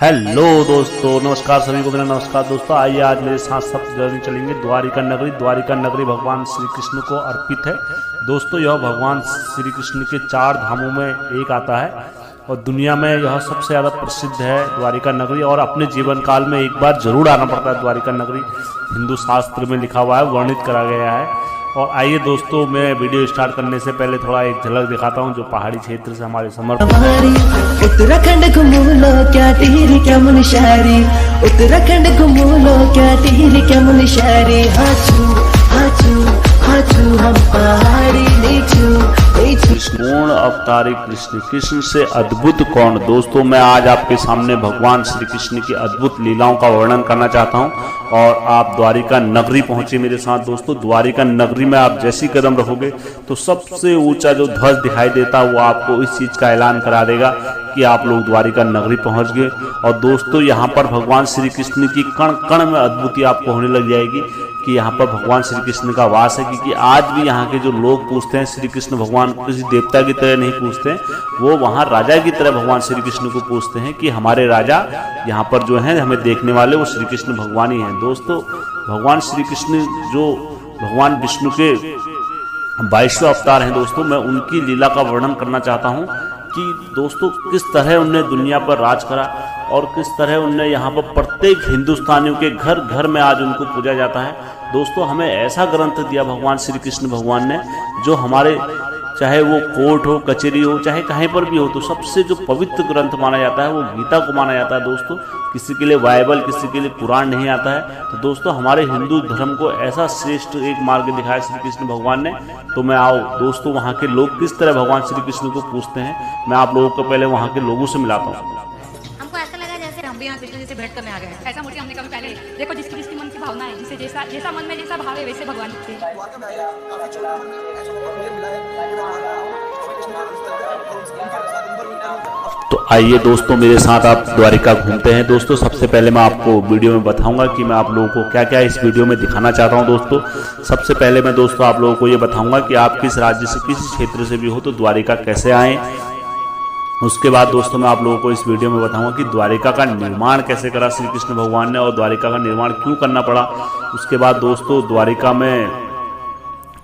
Hello दोस्तों, नमस्कार सभी को मेरा नमस्कार दोस्तों। आइए आज मेरे साथ सब जर्नी चलेंगे द्वारिका नगरी। द्वारिका नगरी भगवान श्री कृष्ण को अर्पित है दोस्तों। यह भगवान श्री कृष्ण के 4 धामों में एक आता है और दुनिया में यह सबसे ज़्यादा प्रसिद्ध है द्वारिका नगरी। और अपने जीवन काल में एक बार जरूर आना पड़ता है द्वारिका नगरी। हिंदू शास्त्र में लिखा हुआ है, वर्णित करा गया है। और आइए दोस्तों, मैं वीडियो स्टार्ट करने से पहले थोड़ा एक झलक दिखाता हूं जो पहाड़ी क्षेत्र से हमारे उत्तराखंड घूमूलो क्या टिहरी क्या मुनशारी, उत्तराखंड घूमूलो क्या टिहरी क्या मुनशारी। हाचू हाचू हाचू हम पहाड़ी नीचू पूर्ण अवतारी कृष्ण। कृष्ण से अद्भुत कौन। दोस्तों, मैं आज आपके सामने भगवान श्री कृष्ण की अद्भुत लीलाओं का वर्णन करना चाहता हूं। और आप द्वारिका नगरी पहुंचे मेरे साथ दोस्तों। द्वारिका नगरी में आप जैसी कदम रखोगे तो सबसे ऊंचा जो ध्वज दिखाई देता वो आपको इस चीज का ऐलान करा देगा कि आप लोग द्वारिका नगरी पहुंच गए। और दोस्तों, यहाँ पर भगवान श्री कृष्ण की कण कण में अद्भुति आपको होने लग जाएगी कि यहाँ पर भगवान श्री कृष्ण का वास है। क्योंकि आज भी यहाँ के जो लोग पूछते हैं श्री कृष्ण भगवान को किसी देवता की तरह नहीं पूछते हैं, वो वहाँ राजा की तरह भगवान श्री कृष्ण को पूछते हैं कि हमारे राजा यहाँ पर जो हैं हमें देखने वाले वो श्री कृष्ण भगवान ही हैं। दोस्तों, भगवान श्री कृष्ण जो भगवान विष्णु के 22वें अवतार हैं दोस्तों, मैं उनकी लीला का वर्णन करना चाहता हूँ कि दोस्तों किस तरह उनने दुनिया पर राज करा और किस तरह उनने यहाँ पर प्रत्येक हिंदुस्तानियों के घर घर में आज उनको पूजा जाता है। दोस्तों, हमें ऐसा ग्रंथ दिया भगवान श्री कृष्ण भगवान ने जो हमारे चाहे वो कोर्ट हो, कचहरी हो, चाहे कहीं पर भी हो, तो सबसे जो पवित्र ग्रंथ माना जाता है वो गीता को माना जाता है दोस्तों। किसी के लिए बाइबल, किसी के लिए पुराण नहीं आता है। तो दोस्तों, हमारे हिंदू धर्म को ऐसा श्रेष्ठ एक मार्ग दिखाया श्री कृष्ण भगवान ने। तो मैं आओ दोस्तों, वहाँ के लोग किस तरह भगवान श्री कृष्ण को पूछते हैं, मैं आप लोगों को पहले वहाँ के लोगों से मिलाता हूँ। हमको ऐसा लगा जैसे हम भी यहाँ कृष्ण जी से भेंट करने आ गए। ऐसा मूर्ति हमने कभी पहले देखो, जिसकी जिसकी मन की भावना है, जिसे जैसा जैसा मन में जैसा भाव है वैसे भगवान दिखते हैं। तो आइए दोस्तों, मेरे साथ आप द्वारिका घूमते हैं। दोस्तों, सबसे पहले मैं आपको वीडियो में बताऊंगा कि मैं आप लोगों को क्या क्या इस वीडियो में दिखाना चाहता हूं। दोस्तों, सबसे पहले मैं दोस्तों आप लोगों को ये बताऊंगा कि आप किस राज्य से, किस क्षेत्र से भी हो तो द्वारिका कैसे आएँ। उसके बाद दोस्तों मैं आप लोगों को इस वीडियो में बताऊंगा कि द्वारिका का निर्माण कैसे करा श्री कृष्ण भगवान ने और द्वारिका का निर्माण क्यों करना पड़ा। उसके बाद दोस्तों द्वारिका में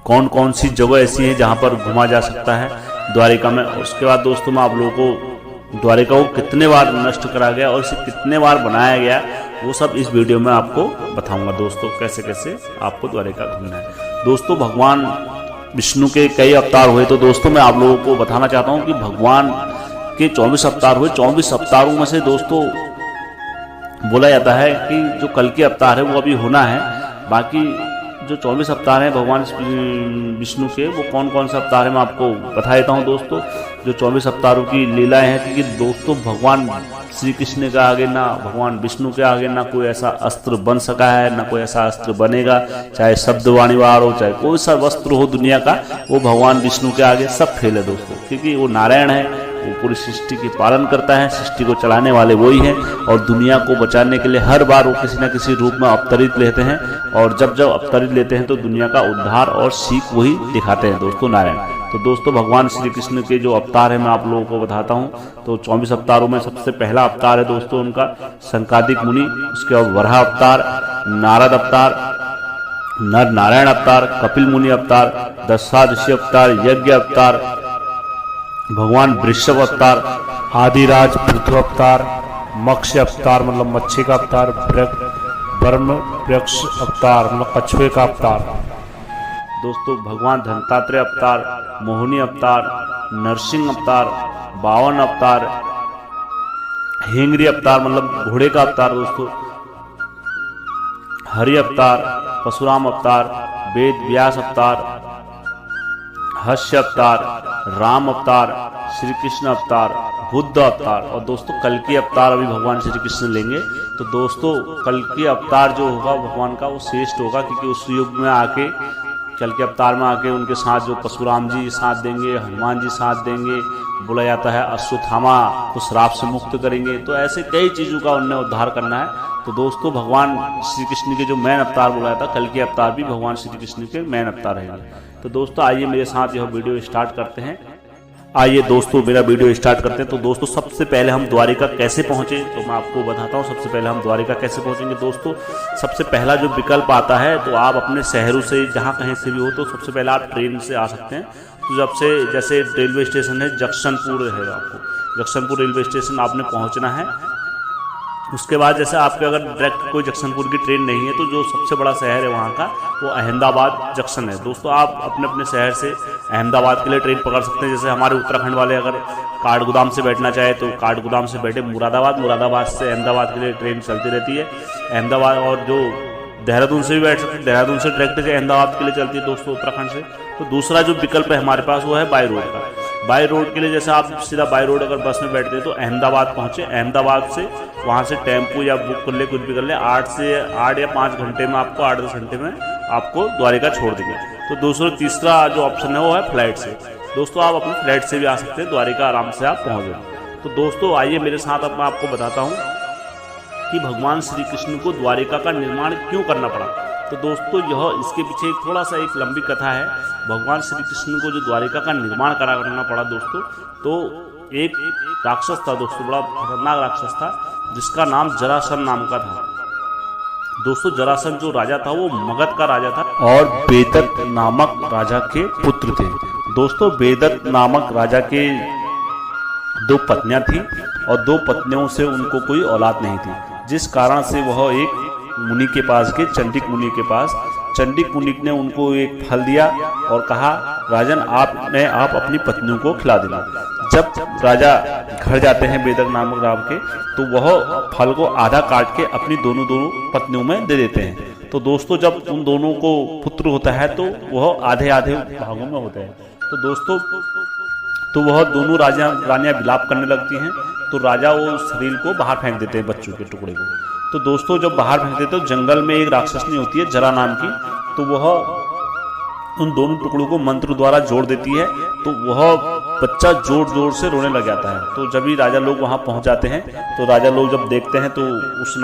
कौन कौन सी जगह ऐसी है जहां पर घूमा जा सकता है द्वारिका में। उसके बाद दोस्तों मैं आप लोगों को द्वारिका को कितने बार नष्ट करा गया और इसे कितने बार बनाया गया वो सब इस वीडियो में आपको बताऊंगा दोस्तों, कैसे कैसे आपको द्वारिका घूमना है। दोस्तों, भगवान विष्णु के कई अवतार हुए, तो दोस्तों मैं आप लोगों को बताना चाहता हूँ कि भगवान के 24 अवतार हुए। 24 अवतारों में से दोस्तों बोला जाता है कि जो कल के अवतार है वो अभी होना है। बाकी जो 24 अवतार हैं भगवान विष्णु के, वो कौन कौन से अवतार हैं मैं आपको बता देता हूँ दोस्तों। जो 24 अवतारों की लीलाएं हैं, क्योंकि दोस्तों भगवान श्री कृष्ण के आगे ना भगवान विष्णु के आगे ना कोई ऐसा अस्त्र बन सका है, ना कोई ऐसा अस्त्र बनेगा। चाहे शब्द वाणीवार हो, चाहे कोई सा वस्त्र हो दुनिया का, वो भगवान विष्णु के आगे सब फेल है दोस्तों। क्योंकि वो नारायण है, वो पूरी सृष्टि की पालन करता है, सृष्टि को चलाने वाले वही हैं। और दुनिया को बचाने के लिए हर बार वो किसी न किसी रूप में अवतरित लेते हैं। और जब जब अवतरित लेते हैं तो दुनिया का उद्धार और सीख वही दिखाते हैं दोस्तों, नारायण। तो दोस्तों भगवान श्री कृष्ण के जो अवतार है मैं आप लोगों को बताता हूँ। तो 24 अवतारों में सबसे पहला अवतार है दोस्तों उनका संकादिक मुनि। उसके बाद वराह अवतार, नारद अवतार, नर नारायण अवतार, कपिल मुनि अवतार, दशादशी अवतार, यज्ञ अवतार, भगवान वृषभ अवतार, आदिराज पृथु अवतार, मत्स्य अवतार मतलब मच्छी का अवतार, ब्रह्म वृक्ष अवतार मतलब कछुए का अवतार। दोस्तों भगवान धनतात्रेय अवतार, मोहिनी अवतार, नरसिंह अवतार, बावन अवतार, हेंगरी अवतार मतलब घोड़े का अवतार दोस्तों, हरि अवतार, परशुराम अवतार, वेद व्यास अवतार, हस्य अवतार, राम अवतार, श्री कृष्ण अवतार, बुद्ध अवतार। और दोस्तों कल की अवतार अभी भगवान श्री कृष्ण लेंगे। तो दोस्तों कल की अवतार जो होगा भगवान का वो श्रेष्ठ होगा, क्योंकि उस युग में आके कल के अवतार में आके उनके साथ जो परशुराम जी साथ देंगे, हनुमान जी साथ देंगे, बोला जाता है अश्वत्थामा को श्राप से मुक्त करेंगे। तो ऐसे कई चीज़ों का उन्हें उद्धार करना है। तो दोस्तों भगवान श्री कृष्ण के जो मैन अवतार बोला जाता है, कल के अवतार भी भगवान श्री कृष्ण के मैन अवतार रहेंगे। तो दोस्तों आइए मेरे साथ यह वीडियो स्टार्ट करते हैं। आइए दोस्तों मेरा वीडियो स्टार्ट करते हैं। तो दोस्तों सबसे पहले हम द्वारिका कैसे पहुंचे तो मैं आपको बताता हूं। सबसे पहले हम द्वारिका कैसे पहुंचेंगे दोस्तों, सबसे पहला जो विकल्प आता है तो आप अपने शहरों से जहां कहीं से भी हो तो सबसे पहले आप ट्रेन से आ सकते हैं। तो जब से जैसे रेलवे स्टेशन है जक्शनपुर है, आपको जक्शनपुर रेलवे स्टेशन आपने पहुँचना है। उसके बाद जैसे आपके अगर डायरेक्ट कोई जक्शनपुर की ट्रेन नहीं है तो जो सबसे बड़ा शहर है वहाँ का वो अहमदाबाद जंक्शन है। दोस्तों आप अपने अपने शहर से अहमदाबाद के लिए ट्रेन पकड़ सकते हैं। जैसे हमारे उत्तराखंड वाले अगर काठगोदाम से बैठना चाहे तो काठगोदाम से बैठे मुरादाबाद से अहमदाबाद के लिए ट्रेन चलती रहती है अहमदाबाद। और जो देहरादून से भी बैठ सकते हैं, देहरादून से डायरेक्ट अहमदाबाद के लिए चलती है दोस्तों उत्तराखंड से। तो दूसरा जो विकल्प है हमारे पास वो है बाय रोड का। बाय रोड के लिए जैसे आप सीधा बाय रोड अगर बस में बैठते हैं तो अहमदाबाद पहुँचे, अहमदाबाद से वहाँ से टेम्पो या बुक कर ले, कुछ भी कर ले, 8 या 5 घंटे में आपको 8-10 घंटे में आपको द्वारिका छोड़ देंगे। तो दूसरा तीसरा जो ऑप्शन है वो है फ्लाइट से। दोस्तों आप अपनी फ्लाइट से भी आ सकते हैं, द्वारिका आराम से आप पहुँच जाए। तो दोस्तों आइए मेरे साथ अब मैं आपको बताता हूँ कि भगवान श्री कृष्ण को द्वारिका का निर्माण क्यों करना पड़ा। तो दोस्तों यह इसके पीछे थोड़ा सा एक लंबी कथा है। भगवान श्री कृष्ण को जो द्वारिका का निर्माण करना पड़ा दोस्तों, तो एक राक्षस था दोस्तों, बड़ा खतरनाक राक्षस था जिसका नाम जरासंध नाम का था। दोस्तों जरासंध जो राजा था वो मगध का राजा था और बेदत्त नामक राजा के पुत्र थे। दोस्तों बेदत्त नामक राजा के 2 पत्नियां थी और 2 पत्नियों से उनको कोई औलाद नहीं थी, जिस कारण से वह एक मुनि के पास गए, चंडिक मुनि के पास। चंडिक मुनि ने उनको एक फल दिया और कहा राजन आप अपनी पत्नियों को खिला देना। जब राजा घर जाते हैं बेदत्त नामक राम के तो वह फल को आधा काट के अपनी दोनों पत्नियों में दे देते हैं। तो दोस्तों जब उन दोनों को पुत्र होता है तो वह आधे आधे भागों में होते हैं। तो दोस्तों तो वह दोनों रानियां विलाप करने लगती हैं। तो राजा वो शरीर को बाहर फेंक देते हैं, बच्चों के टुकड़े को। तो दोस्तों जब बाहर फेंक देते तो जंगल में एक राक्षसनी होती है जरा नाम की, तो वह उन दोनों टुकड़ों को मंत्र द्वारा जोड़ देती है। तो वह बच्चा जोर जोर से रोने लग जाता है। तो जब भी राजा लोग वहां पहुंच जाते हैं तो राजा लोग जब देखते हैं तो उस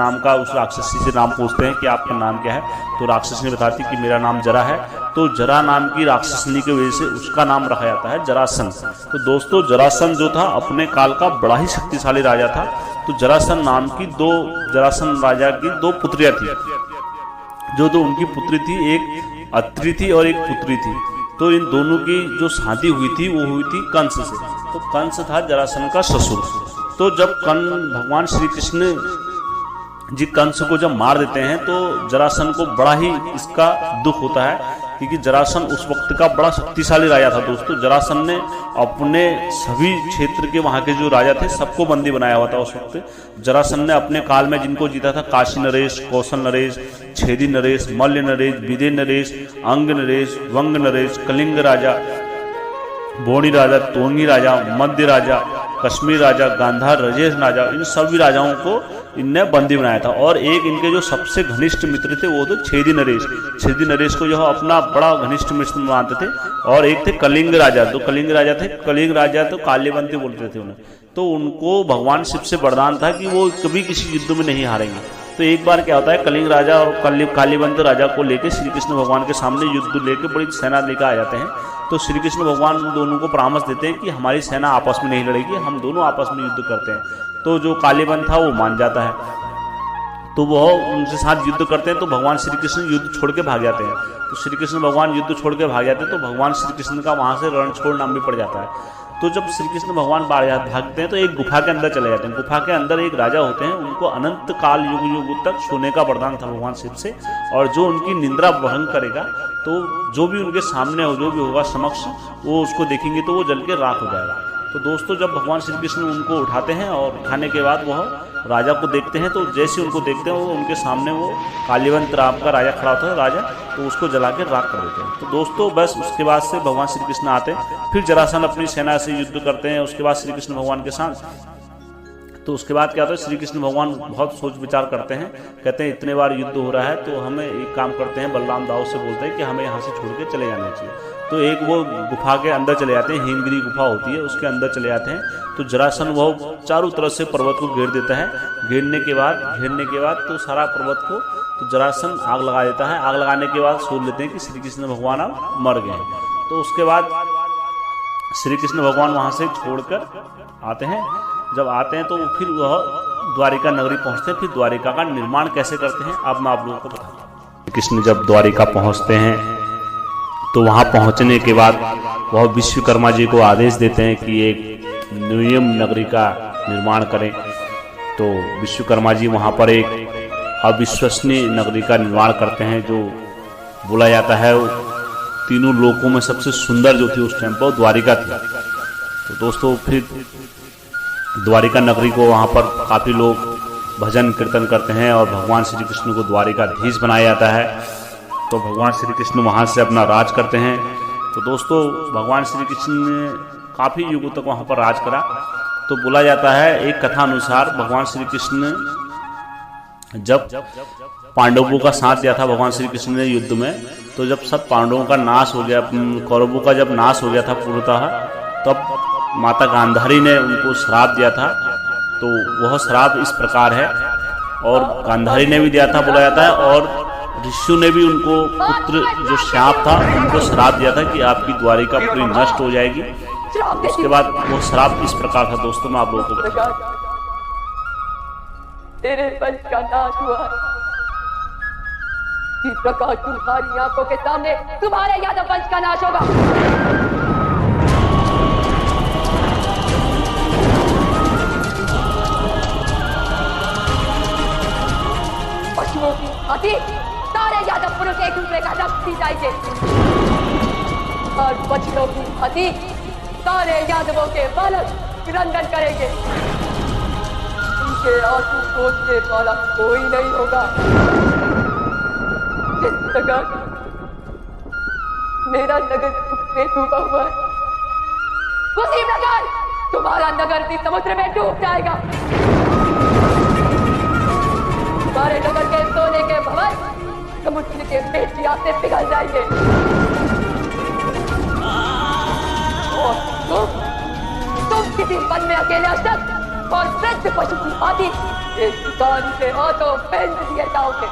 राक्षसी से नाम पूछते हैं कि आपका नाम क्या है। तो राक्षसनी बताती कि मेरा नाम जरा है। तो जरा नाम की राक्षसनी की वजह से उसका नाम रखा जाता है जरासंध। तो दोस्तों जरासंध जो था अपने काल का बड़ा ही शक्तिशाली राजा था। तो जरासंध नाम की जरासंध राजा की 2 पुत्रियां थी, जो 2 उनकी पुत्री थी, एक अत्रि थी और एक पुत्री थी। तो इन दोनों की जो शादी हुई थी वो हुई थी कंस से। तो कंस था जरासंध का ससुर। तो जब भगवान श्री कृष्ण जी कंस को जब मार देते हैं तो जरासंध को बड़ा ही इसका दुख होता है, क्योंकि जरासंध उस वक्त का बड़ा शक्तिशाली राजा था। दोस्तों जरासंध ने अपने सभी क्षेत्र के वहाँ के जो राजा थे सबको बंदी बनाया हुआ था उस वक्त। जरासंध ने अपने काल में जिनको जीता था, काशी नरेश, कौशल नरेश, छेदी नरेश, मल्ल नरेश, विदे नरेश, अंग नरेश, वंग नरेश, कलिंग राजा, बोणी राजा, तोंगी राजा, मध्य राजा, कश्मीर राजा, गांधार, रजेश राजा, इन सभी राजाओं को इनने बंदी बनाया था। और एक इनके जो सबसे घनिष्ठ मित्र थे वो थे छेदी नरेश। छेदी नरेश को जो अपना बड़ा घनिष्ठ मित्र मानते थे। और एक थे कलिंग राजा। तो कलिंग राजा थे, कलिंग राजा तो कालीबंती बोलते थे उन्हें। तो उनको भगवान शिव से वरदान था कि वो कभी किसी युद्ध में नहीं हारेंगे। तो एक बार क्या होता है, कलिंग राजा और कालीबंत राजा को लेकर श्री कृष्ण भगवान के सामने युद्ध लेकर बड़ी सेना लेकर आ जाते हैं। तो श्री कृष्ण भगवान उन दोनों को परामर्श देते हैं कि हमारी सेना आपस में नहीं लड़ेगी, हम दोनों आपस में युद्ध करते हैं। तो जो कालीबंत था वो मान जाता है, तो वह उनके साथ युद्ध करते हैं। तो भगवान श्री कृष्ण युद्ध छोड़ के भाग जाते हैं। तो श्री कृष्ण भगवान युद्ध छोड़ के भाग जाते हैं तो भगवान श्री कृष्ण का वहाँ से रण छोड़ नाम भी पड़ जाता है। तो जब श्री कृष्ण भगवान भागते हैं तो एक गुफा के अंदर चले जाते हैं। गुफा के अंदर एक राजा होते हैं, उनको अनंत काल युग युग तक सोने का वरदान था भगवान शिव से। और जो उनकी निंद्रा भंग करेगा तो जो भी उनके सामने हो, जो भी होगा समक्ष, वो उसको देखेंगे तो वो जल के राख हो जाएगा। तो दोस्तों जब भगवान श्री कृष्ण उनको उठाते हैं और उठाने के बाद वह राजा को देखते हैं, तो जैसे उनको देखते हैं वो उनके सामने वो कालीवंत राम का राजा खड़ा होता है राजा, तो उसको जला के राख कर देते हैं। तो दोस्तों बस उसके बाद से भगवान श्री कृष्ण आते हैं, फिर जरासंध अपनी सेना से युद्ध करते हैं उसके बाद श्री कृष्ण भगवान के साथ। तो उसके बाद क्या होता है, श्री कृष्ण भगवान बहुत सोच विचार करते हैं, कहते हैं इतने बार युद्ध हो रहा है तो हमें एक काम करते हैं, बलराम दाऊ से बोलते हैं कि हमें यहाँ से छोड़ के चले जाना चाहिए। तो एक वो गुफा के अंदर चले जाते हैं, हेमगिरी गुफा होती है उसके अंदर चले जाते हैं। तो जरासंध वो चारों तरफ से पर्वत को घेर देता है। घेरने के बाद तो सारा पर्वत को तो जरासंध आग लगा देता है। आग लगाने के बाद सोच लेते हैं कि श्री कृष्ण भगवान अब मर गए हैं। तो उसके बाद श्री कृष्ण भगवान वहाँ से छोड़कर आते हैं। जब आते हैं तो फिर वह द्वारिका नगरी पहुँचते हैं। फिर द्वारिका का निर्माण कैसे करते हैं अब मैं आप लोगों को बताता हूँ। कृष्ण जब द्वारिका पहुँचते हैं तो वहाँ पहुँचने के बाद वह विश्वकर्मा जी को आदेश देते हैं कि एक नियम नगरी का निर्माण करें। तो विश्वकर्मा जी वहाँ पर एक अविश्वसनीय नगरी का निर्माण करते हैं, जो बोला जाता है तीनों लोकों में सबसे सुंदर जो थी उस टाइम पर द्वारिका थी। तो दोस्तों फिर द्वारिका नगरी को वहाँ पर काफ़ी लोग भजन कीर्तन करते हैं और भगवान श्री कृष्ण को द्वारिकाधीश बनाया जाता है। तो भगवान श्री कृष्ण वहाँ से अपना राज करते हैं। तो दोस्तों भगवान श्री कृष्ण ने काफ़ी युगों तक वहाँ पर राज करा। तो बोला जाता है एक कथा अनुसार भगवान श्री कृष्ण ने जब पांडवों का साथ दिया था भगवान श्री कृष्ण ने युद्ध में, तो जब सब पांडवों का नाश हो गया, कौरवों का जब नाश हो गया था पूर्णतः, तब माता गांधारी ने उनको श्राप दिया था। तो वह श्राप इस प्रकार है, और गांधारी ने भी दिया था बोला जाता है, और ऋषि ने भी उनको पुत्र जो श्राप था उनको श्राप दिया था कि आपकी द्वारिका पूरी नष्ट हो जाएगी। उसके बाद वो श्राप इस प्रकार था दोस्तों, मैं आप लोगों को बता तेरे वंश का नाश हुआ। इस प्रकार तुम्हारी आंखों के सामने तुम्हारे यादव वंश का नाश होगा। पशुओं की भांति सारे यादव पुरुष एक दूसरे का रक्त पी जाएंगे, और बछड़ों की भांति सारे यादवों के बालक क्रंदन करेंगे। उनके आंसू पोंछने वाला कोई नहीं होगा। जिस प्रकार मेरा नगर में डूबा हुआ है, उसी प्रकार तुम्हारा नगर भी समुद्र में डूब जाएगा। तुम्हारे नगर के सोने के भवन समुद्र के पेटिया से पिघल जाएंगे, और तुम किसी वन में अकेले अशक्त और वृद्ध पशु की भांति एक दुकान के हाथों फेंक दिए जाओगे।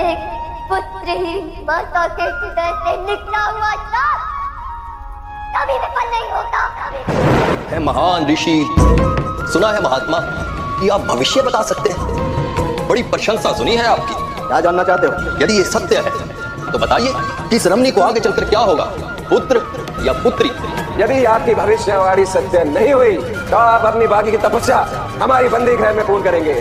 एक पुत्रहीन माता के हृदय से निकला हुआ श्राप कभी विफल नहीं होता। है महान ऋषि, सुना है महात्मा कि आप भविष्य बता सकते हैं। बड़ी प्रशंसा सुनी है आपकी। क्या जानना चाहते हो? यदि ये सत्य है तो बताइए कि इस रमणी को आगे चलकर क्या होगा, पुत्र या पुत्री? यदि आपकी भविष्यवाणी सत्य नहीं हुई तो आप अपनी बाकी की तपस्या हमारी बंदी गृह में पूर्ण करेंगे।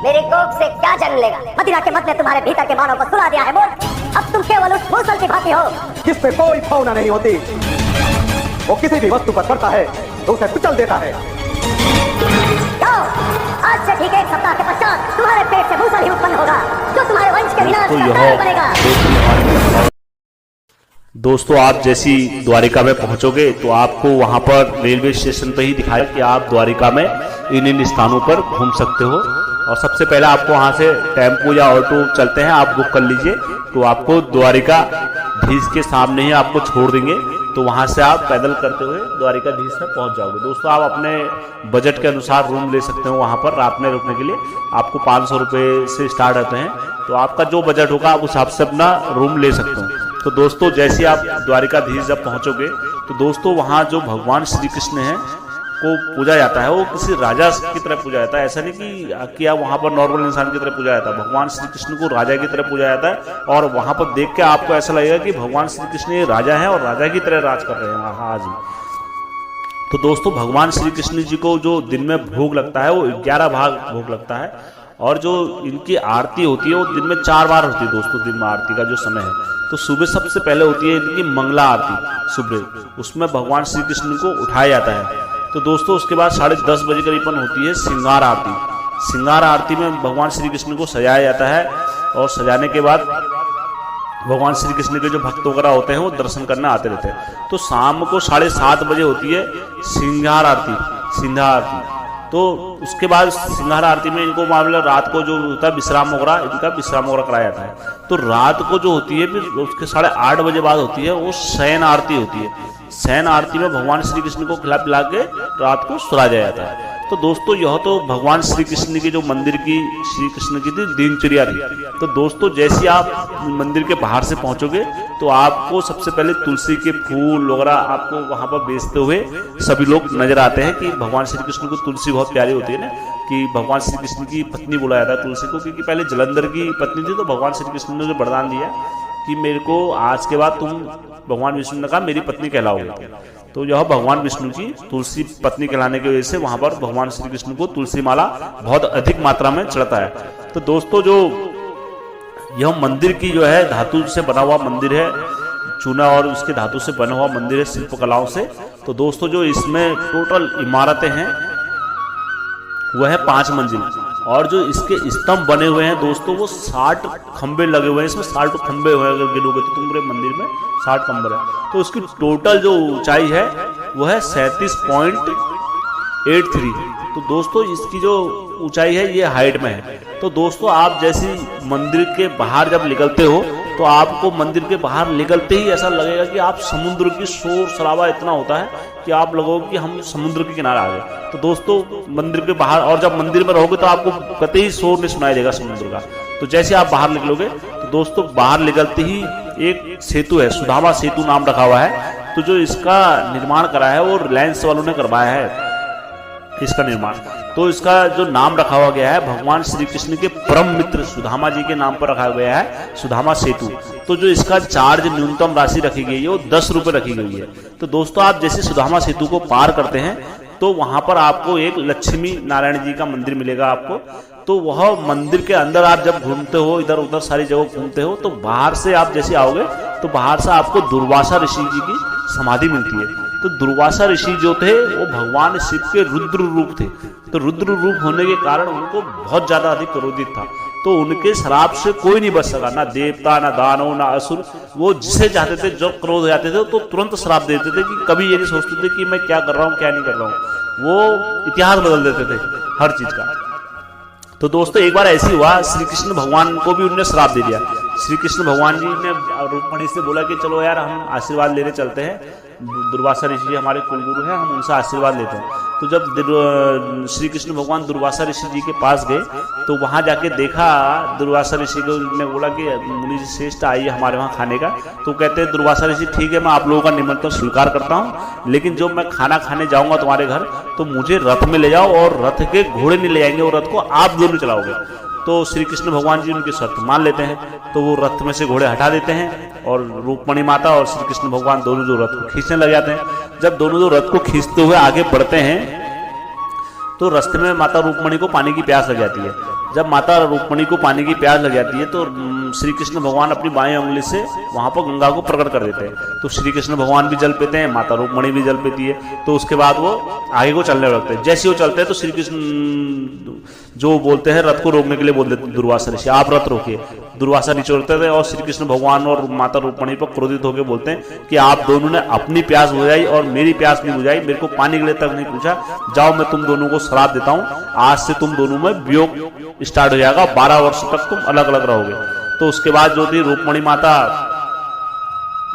मेरे कोख से क्या जन्म लेगा? मदिरा के मत ने तुम्हारे भीतर के मानव को सुला दिया है। बोल, अब तुम केवल उस मूसल की भांति हो जिसमें कोई भावना नहीं होती। वो किसी भी वस्तु पर पड़ता है तो उसे कुचल देता है। आज से ठीक 1 सप्ताह के पश्चात तुम्हारे पेट से मूसल ही उत्पन्न होगा, जो तुम्हारे वंश के विनाश का कारण बनेगा। दोस्तों आप जैसी द्वारिका में पहुंचोगे तो आपको वहां पर रेलवे स्टेशन पर ही दिखाया कि आप द्वारिका में इन स्थानों पर घूम सकते हो। और सबसे पहले आपको वहां से टेम्पो या ऑटो चलते हैं, आप बुक कर लीजिए, तो आपको द्वारिकाधीश के सामने ही आपको छोड़ देंगे। तो वहां से आप पैदल करते हुए द्वारिकाधीश तक पहुंच जाओगे। दोस्तों आप अपने बजट के अनुसार रूम ले सकते हो। वहां पर रात में रुकने के लिए आपको 500 रुपये से स्टार्ट होते हैं। तो आपका जो बजट होगा आप उस हिसाब से अपना रूम ले सकते हो। तो दोस्तों जैसे आप द्वारिकाधीश जब पहुंचोगे तो दोस्तों वहाँ जो भगवान श्री कृष्ण हैं को पूजा जाता है, वो किसी राजा की तरह पूजा जाता है। ऐसा नहीं कि आप वहाँ पर नॉर्मल इंसान की तरह पूजा जाता है। भगवान श्री कृष्ण को राजा की तरह पूजा जाता है, और वहाँ पर देख के आपको ऐसा लगेगा कि भगवान श्री कृष्ण ये राजा है और राजा की तरह राज कर रहे हैं वहाँ आज ही। तो दोस्तों भगवान श्री कृष्ण जी को जो दिन में भोग लगता है वो 11 भाग भोग लगता है, और जो इनकी आरती होती है वो दिन में 4 बार होती है। दोस्तों दिन में आरती का जो समय है तो सुबह सबसे पहले होती है इनकी मंगला आरती सुबह, उसमें भगवान श्री कृष्ण को उठाया जाता है। तो दोस्तों उसके बाद 10:30 बजे करीबन होती है श्रृंगार आरती। श्रृंगार आरती में भगवान श्री कृष्ण को सजाया जाता है, और सजाने के बाद भगवान श्री कृष्ण के जो भक्त वगैरह होते हैं वो दर्शन करने आते रहते हैं। तो शाम को 7:30 बजे होती है श्रृंगार आरती, सिंधा आरती। तो उसके बाद श्रृंगार आरती में इनको मामला रात को जो होता है विश्राम वगैरह, इनका विश्राम वगैरह कराया जाता है। तो रात को जो होती है फिर उसके 8:30 बजे बाद होती है वो शयन आरती होती है। शयन आरती में भगवान श्री कृष्ण को खिला पिला के रात को सुला जाया जाता है। तो दोस्तों यह तो भगवान श्री कृष्ण की जो मंदिर की श्री कृष्ण की थी दिनचर्या थी। तो दोस्तों जैसे आप मंदिर के बाहर से पहुंचोगे तो आपको सबसे पहले तुलसी के फूल वगैरह आपको वहां पर बेचते हुए सभी लोग नजर आते हैं कि भगवान श्री कृष्ण को तुलसी बहुत प्यारी होती है ना, कि भगवान श्री कृष्ण की पत्नी बुलाया था तुलसी को, क्योंकि पहले जलंधर की पत्नी थी। तो भगवान श्री कृष्ण ने जो वरदान दिया कि मेरे को आज के बाद तुम, भगवान विष्णु ने कहा, मेरी पत्नी कहलाओगे। तो यह भगवान विष्णु की तुलसी पत्नी कहलाने की वजह से वहां पर भगवान श्री कृष्ण को तुलसी माला बहुत अधिक मात्रा में चढ़ता है। तो दोस्तों जो यह मंदिर की जो है धातु से बना हुआ मंदिर है, चूना और उसके धातु से बना हुआ मंदिर है शिल्पकलाओं से। तो दोस्तों जो इसमें टोटल इमारतें हैं वह है 5 मंजिल, और जो इसके स्तंभ बने हुए हैं दोस्तों वो 60 खंबे लगे हुए हैं। इसमें 60 खंबे हुए हैं, अगर गिनोगे तो तुम पूरे मंदिर में 60 खंबे हैं। तो उसकी टोटल जो ऊंचाई है वो है 37.83। तो दोस्तों इसकी जो ऊंचाई है ये हाइट में है। तो दोस्तों आप जैसे मंदिर के बाहर जब निकलते हो तो आपको मंदिर के बाहर निकलते ही ऐसा लगेगा कि आप समुद्र की शोर शराबा इतना होता है कि आप लगोगे कि हम समुद्र के किनारे आ गए। तो दोस्तों मंदिर के बाहर, और जब मंदिर में रहोगे तो आपको कतई शोर नहीं सुनाई देगा समुद्र का। तो जैसे आप बाहर निकलोगे तो दोस्तों बाहर निकलते ही एक सेतु है, सुदामा सेतु नाम रखा हुआ है। तो जो इसका निर्माण करा है वो रिलायंस वालों ने करवाया है इसका निर्माण। तो इसका जो नाम रखा हुआ गया है भगवान श्री कृष्ण के परम मित्र सुदामा जी के नाम पर रखा गया है सुदामा सेतु। तो जो इसका चार्ज न्यूनतम राशि रखी गई है वो 10 रुपए रखी गई है। तो दोस्तों आप जैसे सुदामा सेतु को पार करते हैं तो वहां पर आपको एक लक्ष्मी नारायण जी का मंदिर मिलेगा आपको। तो वह मंदिर के अंदर आप जब घूमते हो, इधर उधर सारी जगह घूमते हो, तो बाहर से आप जैसे आओगे तो बाहर से आपको दुर्वासा ऋषि जी की समाधि मिलती है। तो दुर्वासा ऋषि जो थे वो भगवान शिव के रुद्र रूप थे। तो रुद्र रूप होने के कारण उनको बहुत ज्यादा अधिक क्रोधित था। तो उनके श्राप से कोई नहीं बच सका, ना देवता, ना दानव, ना असुर। वो जिसे चाहते थे, जब क्रोध हो जाते थे तो तुरंत श्राप देते थे कि कभी ये नहीं सोचते थे कि मैं क्या कर रहा हूँ क्या नहीं कर रहा हूँ। वो इतिहास बदल देते थे हर चीज का। तो दोस्तों एक बार ऐसी हुआ, श्री कृष्ण भगवान को भी उन्होंने श्राप दे दिया। श्री कृष्ण भगवान जी ने रुक्मिणी से बोला कि चलो यार हम आशीर्वाद लेने चलते हैं, दुर्वासा ऋषि जी हमारे कुलगुरु हैं, हम उनसे आशीर्वाद लेते हैं। तो जब श्री कृष्ण भगवान दुर्वासा ऋषि जी के पास गए तो वहां जाके देखा, दुर्वासा ऋषि को ने बोला कि मुनि जी श्रेष्ठ आइए हमारे वहाँ खाने का। तो कहते हैं दुर्वासा ऋषि ठीक है मैं आप लोगों का निमंत्रण स्वीकार करता हूँ, लेकिन जब मैं खाना खाने जाऊंगा तुम्हारे घर तो मुझे रथ में ले जाओ और रथ के घोड़े नहीं ले जाएंगे, और रथ को आप दोनों चलाओगे। तो श्री कृष्ण भगवान जी उनकी शर्त मान लेते हैं। तो वो रथ में से घोड़े हटा देते हैं और रुक्मिणी माता और श्री कृष्ण भगवान दोनों जो रथ को खींचने लग जाते हैं। जब दोनों जो रथ को खींचते हुए आगे बढ़ते हैं तो रास्ते में माता रुक्मिणी को पानी की प्यास लग जाती है। जब माता रुक्मिणी को पानी की प्यास लग जाती है तो श्री कृष्ण भगवान अपनी बाएं उंगली से वहां पर गंगा को प्रकट कर देते हैं। तो श्री कृष्ण भगवान भी जल पीते हैं, माता रुक्मिणी भी जल पीती है। तो उसके बाद वो आगे को चलने लगते हैं। जैसे वो चलते हैं तो श्री कृष्ण जो बोलते हैं रथ को रोकने के लिए बोल देते दुर्वासा ऋषि आप रथ रोकिए। दुर्वासा ऋषि रोकते थे और श्री कृष्ण भगवान और माता रुक्मिणी पर क्रोधित होकर बोलते हैं कि आप दोनों ने अपनी प्यास बुझाई और मेरी प्यास नहीं बुझाई, मेरे को पानी के लिए तक नहीं पूछा। जाओ मैं तुम दोनों को श्राप देता हूँ, आज से तुम दोनों में वियोग स्टार्ट हो जाएगा, 12 वर्ष तक तुम अलग अलग रहोगे। तो उसके बाद जो थी रुक्मिणी माता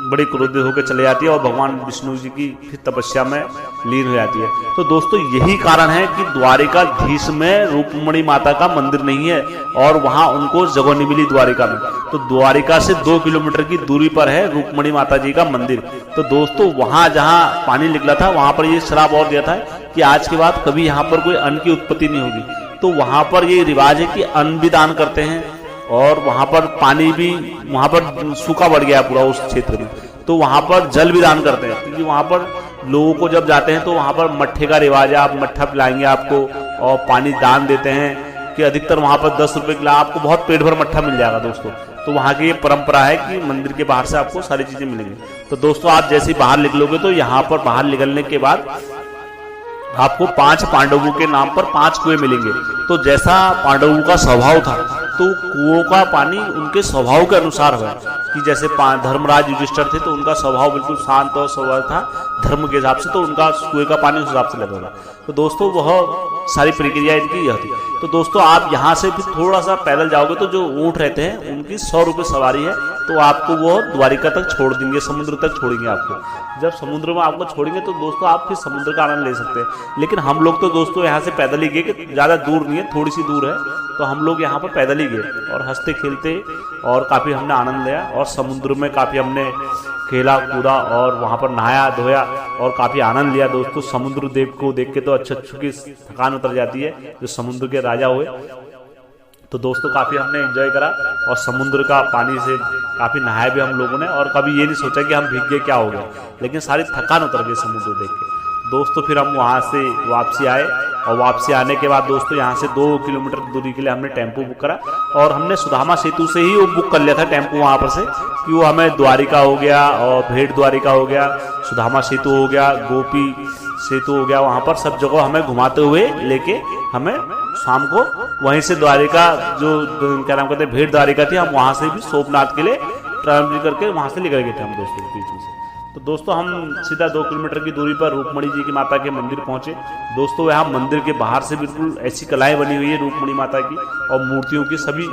बड़ी क्रोधित होकर चले जाती है और भगवान विष्णु जी की फिर तपस्या में लीन हो जाती है। तो दोस्तों यही कारण है कि द्वारिकाधीश में रुक्मिणी माता का मंदिर नहीं है और वहां उनको जगह नहीं मिली द्वारिका में। तो द्वारिका से 2 किलोमीटर की दूरी पर है रुक्मिणी माता जी का मंदिर। तो दोस्तों वहां जहां पानी निकला था वहां पर ये श्राप और दिया था कि आज के बाद कभी यहाँ पर कोई अन्न की उत्पत्ति नहीं होगी। तो वहां पर ये रिवाज है कि अन्न भी दान करते हैं और वहां पर पानी भी, वहां पर सूखा बढ़ गया पूरा उस क्षेत्र में, तो वहां पर जल भी दान करते हैं। क्योंकि वहां पर लोगों को जब जाते हैं तो वहां पर मट्ठे का रिवाज है, आप मट्ठा पिलाएंगे आपको और पानी दान देते हैं कि अधिकतर वहां पर 10 रुपए किलो आपको बहुत पेट भर मट्ठा मिल जाएगा दोस्तों। तो वहां की ये परंपरा है कि मंदिर के बाहर से आपको सारी चीजें मिलेंगी। तो दोस्तों आप जैसे बाहर निकलोगे तो यहाँ पर बाहर निकलने के बाद आपको 5 पांडवों के नाम पर 5 कुएं मिलेंगे। तो जैसा पांडवों का स्वभाव था तो कुओं का पानी उनके स्वभाव के अनुसार है कि जैसे धर्मराज युधिष्ठिर थे तो उनका स्वभाव बिल्कुल शांत और स्वभाव था धर्म के हिसाब से, तो उनका कुएं का पानी उस हिसाब से लगेगा। तो दोस्तों वह सारी प्रक्रिया इनकी यह थी। तो दोस्तों आप यहाँ से भी थोड़ा सा पैदल जाओगे तो जो ऊँट रहते हैं उनकी 100 रुपये सवारी है, तो आपको वो द्वारिका तक छोड़ देंगे, समुद्र तक छोड़ेंगे आपको। जब समुद्र में आपको छोड़ेंगे तो दोस्तों आप फिर समुद्र का आनंद ले सकते हैं। लेकिन हम लोग तो दोस्तों यहाँ से पैदल ही गए, कि ज़्यादा दूर नहीं है, थोड़ी सी दूर है, तो हम लोग यहाँ पर पैदल ही गए और हंसते खेलते और काफ़ी हमने आनंद लिया और समुद्र में काफ़ी हमने खेला कूदा और वहाँ पर नहाया धोया और काफ़ी आनंद लिया। दोस्तों समुद्र देव को देख के तो अच्छी की थकान उतर जाती है, जो समुद्र के राजा हुए। तो दोस्तों काफ़ी हमने एंजॉय करा और समुद्र का पानी से काफ़ी नहाया भी हम लोगों ने, और कभी ये नहीं सोचा कि हम भीग गए क्या हो गया, लेकिन सारी थकान उतर गई समुद्र देख के। दोस्तों फिर हम वहाँ से वापसी आए और वापसी आने के बाद दोस्तों यहाँ से 2 किलोमीटर दूरी के लिए हमने टेम्पो बुक करा और हमने सुदामा सेतु से ही वो बुक कर लिया था टेम्पो वहाँ पर से, कि वो हमें द्वारिका हो गया और भेड़ द्वारिका हो गया, सुदामा सेतु हो गया, गोपी सेतु हो गया, वहाँ पर सब जगह हमें घुमाते हुए लेके हमें शाम को वहीं से द्वारिका जो क्या नाम कहते हैं भेड़ द्वारिका थी, हम वहाँ से भी सोमनाथ के लिए ट्रैवल करके वहाँ से निकल गए थे हम दोस्तों के बीच में से। तो दोस्तों हम सीधा 2 किलोमीटर की दूरी पर रूपमणि जी की माता के मंदिर पहुंचे। दोस्तों यहाँ मंदिर के बाहर से बिल्कुल ऐसी कलाएं बनी हुई है रूपमणि माता की और मूर्तियों की, सभी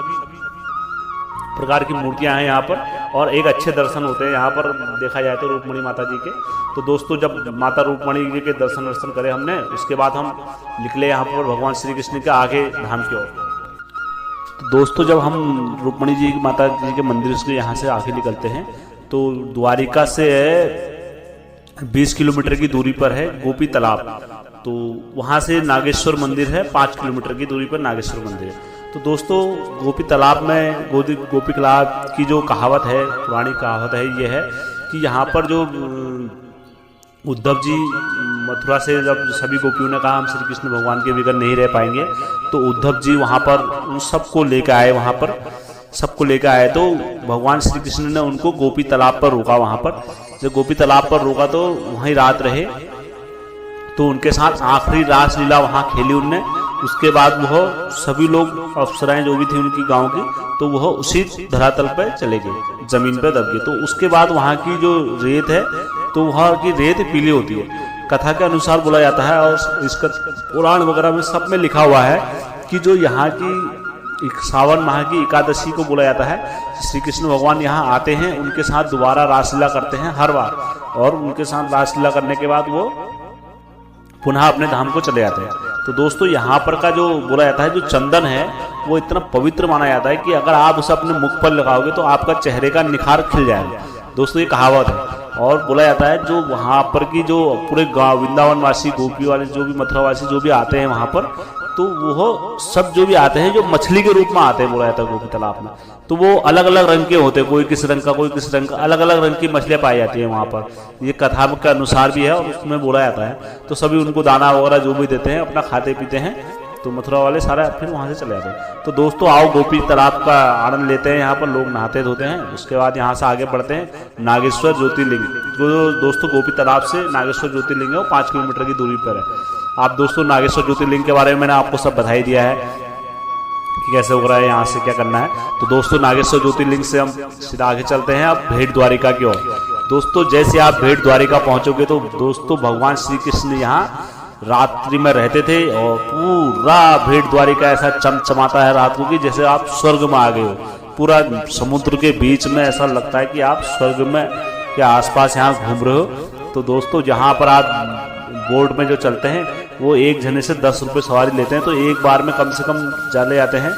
प्रकार की मूर्तियां हैं यहाँ पर और एक अच्छे दर्शन होते हैं यहाँ पर देखा जाए तो रूपमणि माता जी के। तो दोस्तों जब माता रूपमणि जी के दर्शन करे हमने, उसके बाद हम निकले यहाँ पर भगवान श्री कृष्ण के आगे धाम की ओर। तो दोस्तों जब हम रूपमणि जी माता जी के मंदिर से यहाँ से आगे निकलते हैं तो द्वारिका से 20 किलोमीटर की दूरी पर है गोपी तालाब, तो वहाँ से नागेश्वर मंदिर है, 5 किलोमीटर की दूरी पर नागेश्वर मंदिर है। तो दोस्तों गोपी तालाब में गोपी तालाब की जो कहावत है, पुरानी कहावत है, ये है कि यहाँ पर जो उद्धव जी मथुरा से जब सभी गोपियों ने कहा हम श्री कृष्ण भगवान के बगैर नहीं रह पाएंगे, तो उद्धव जी वहाँ पर उन सबको लेकर आए, वहाँ पर सबको लेकर आए। तो भगवान श्री कृष्ण ने उनको गोपी तालाब पर रोका। वहाँ पर जब गोपी तालाब पर रोका तो वहीं रात रहे, तो उनके साथ आखिरी रास लीला वहाँ खेली उनने। उसके बाद वह सभी लोग अप्सराएं जो भी थी उनकी गांव की, तो वह उसी धरातल पर चले गए, जमीन पर दब गए। तो उसके बाद वहाँ की जो रेत है तो वहाँ की रेत पीली होती है, कथा के अनुसार बोला जाता है और इसका पुराण वगैरह में सब में लिखा हुआ है कि जो यहाँ की सावन माह की एकादशी को बोला जाता है, श्री कृष्ण भगवान यहाँ आते हैं, उनके साथ दोबारा रासलीला करते हैं हर बार, और उनके साथ रासलीला करने के बाद वो पुनः अपने धाम को चले जाते हैं। तो दोस्तों यहाँ पर का जो बोला जाता है, जो चंदन है वो इतना पवित्र माना जाता है कि अगर आप उसे अपने मुख पर लगाओगे तो आपका चेहरे का निखार खिल जाएगा। दोस्तों ये कहावत है। और बोला जाता है जो वहाँ पर की जो पूरे गाँव वृंदावन वासी गोपी वाले जो भी मथुरा वासी जो भी आते हैं वहाँ पर, तो वो सब जो भी आते हैं जो मछली के रूप में आते हैं, बोला जाता है गोपी तालाब में। तो वो अलग अलग रंग के होते हैं, कोई किस रंग का कोई किस रंग का, अलग अलग रंग की मछलियाँ पाई जाती हैं वहाँ पर। ये कथा के अनुसार भी है और उसमें बोला जाता है। तो सभी उनको दाना वगैरह जो भी देते हैं, अपना खाते पीते हैं। तो मथुरा वाले सारा फिर वहाँ से चले जाते हैं। तो दोस्तों आओ गोपी तालाब का आनंद लेते हैं। यहाँ पर लोग नहाते धोते हैं। उसके बाद यहाँ से आगे बढ़ते हैं नागेश्वर ज्योतिर्लिंग। जो दोस्तों गोपी तालाब से नागेश्वर ज्योतिर्लिंग है वो 5 किलोमीटर की दूरी पर है। आप दोस्तों नागेश्वर ज्योतिर्लिंग के बारे में मैंने आपको सब बधाई दिया है कि कैसे हो रहा है, यहाँ से क्या करना है। तो दोस्तों नागेश्वर ज्योतिर्लिंग से हम सीधा आगे चलते हैं अब भेड़ द्वारिका की ओर। दोस्तों जैसे आप भेड़ द्वारिका पहुंचोगे तो दोस्तों भगवान श्री कृष्ण यहाँ रात्रि में रहते थे और पूरा भेड़ द्वारिका ऐसा चमचमाता है रात को कि जैसे आप स्वर्ग में आ गए हो। पूरा समुद्र के बीच में ऐसा लगता है कि आप स्वर्ग में के आसपास यहाँ घूम रहे हो। तो दोस्तों जहाँ पर आप बोर्ड में जो चलते हैं वो एक जने से 10 रुपये सवारी लेते हैं। तो एक बार में कम से कम चले जाते हैं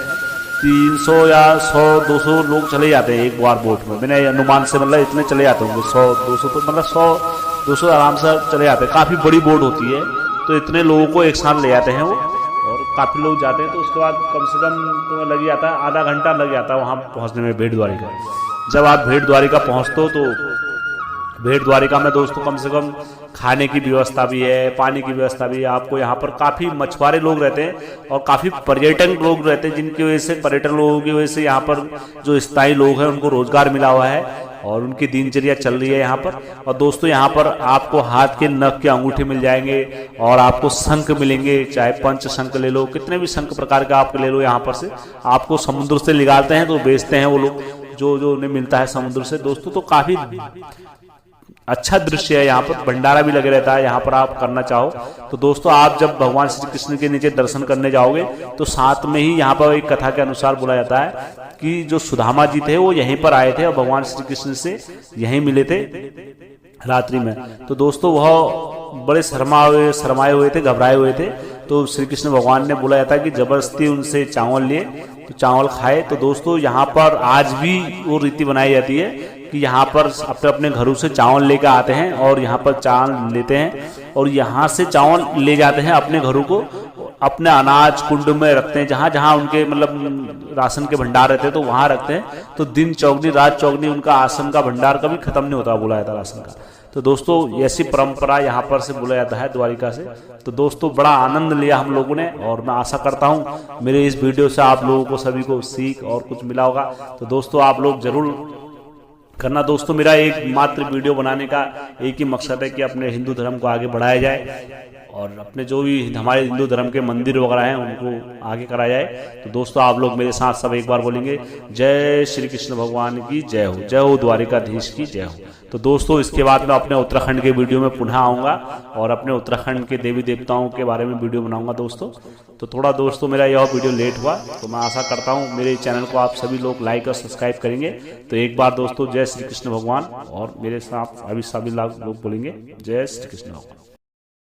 300 या 100-200 लोग चले जाते हैं एक बार बोट में। मैंने अनुमान से मतलब इतने चले जाते होंगे 100-200, तो मतलब 100-200 आराम से चले जाते हैं। काफ़ी बड़ी बोट होती है तो इतने लोगों को एक साथ ले जाते हैं वो, और काफ़ी लोग जाते हैं। तो उसके बाद कम से कम तो लग जाता है आधा घंटा लग जाता है वहाँ पहुँचने में भेड़ द्वारिका। जब आप भेड़ द्वारिका पहुँचते हो तो भेड़ द्वारिका में दोस्तों कम से कम खाने की व्यवस्था भी है, पानी की व्यवस्था भी है। आपको यहाँ पर काफ़ी मछुआरे लोग रहते हैं और काफ़ी पर्यटन लोग रहते हैं, जिनकी वजह से पर्यटन लोगों की वजह से यहाँ पर जो स्थायी लोग हैं उनको रोजगार मिला हुआ है। और उनकी दिनचर्या चल रही है यहाँ पर। और दोस्तों यहाँ पर आपको हाथ के नख के अंगूठे मिल जाएंगे और आपको शंख मिलेंगे, चाहे पंच शंख ले लो, कितने भी शंख प्रकार का आप ले लो। यहाँ पर से आपको समुद्र से निकालते हैं तो बेचते हैं वो लोग, जो उन्हें मिलता है समुद्र से दोस्तों। तो काफी अच्छा दृश्य है, यहाँ पर भंडारा भी लगे रहता है यहाँ पर, आप करना चाहो तो दोस्तों। आप जब भगवान श्री कृष्ण के नीचे दर्शन करने जाओगे तो साथ में ही यहाँ पर एक कथा के अनुसार बोला जाता है कि जो सुदामा जी थे वो यहीं पर आए थे और भगवान श्री कृष्ण से यहीं मिले थे रात्रि में। तो दोस्तों वह बड़े शर्माए हुए थे, घबराए हुए थे। तो श्री कृष्ण भगवान ने बोला जाता है कि जबरदस्ती उनसे चावल लिए तो चावल खाए। तो दोस्तों यहाँ पर आज भी वो रीति बनाई जाती है कि यहाँ पर अपने अपने घरों से चावल लेकर आते हैं और यहाँ पर चावल लेते हैं और यहाँ से चावल ले जाते हैं अपने घरों को, अपने अनाज कुंड में रखते हैं, जहाँ जहाँ उनके मतलब राशन के भंडार रहते हैं तो वहाँ रखते हैं। तो दिन चौगनी रात चौगनी उनका आसन का भंडार कभी खत्म नहीं होता, बोला जाता राशन का। तो दोस्तों ऐसी परंपरा यहाँ पर से बोला जाता है द्वारिका से। तो दोस्तों बड़ा आनंद लिया हम लोगों ने और मैं आशा करता हूँ मेरे इस वीडियो से आप लोगों को सभी को सीख और कुछ मिला होगा। तो दोस्तों आप लोग जरूर करना। दोस्तों मेरा एक मात्र वीडियो बनाने का एक ही मकसद है कि अपने हिंदू धर्म को आगे बढ़ाया जाए और अपने जो भी हमारे हिंदू धर्म के मंदिर वगैरह हैं उनको आगे कराया जाए। तो दोस्तों आप लोग मेरे साथ सब एक बार बोलेंगे जय श्री कृष्ण भगवान की जय हो, जय हो द्वारिकाधीश की जय हो। तो दोस्तों इसके बाद मैं अपने उत्तराखंड के वीडियो में पुनः आऊँगा और अपने उत्तराखंड के देवी देवताओं के बारे में वीडियो बनाऊंगा दोस्तों। तो थोड़ा दोस्तों मेरा यह वीडियो लेट हुआ, तो मैं आशा करता हूँ मेरे चैनल को आप सभी लोग लाइक और सब्सक्राइब करेंगे। तो एक बार दोस्तों जय श्री कृष्ण भगवान और मेरे साथ अभी सभी लोग बोलेंगे जय श्री कृष्ण भगवान।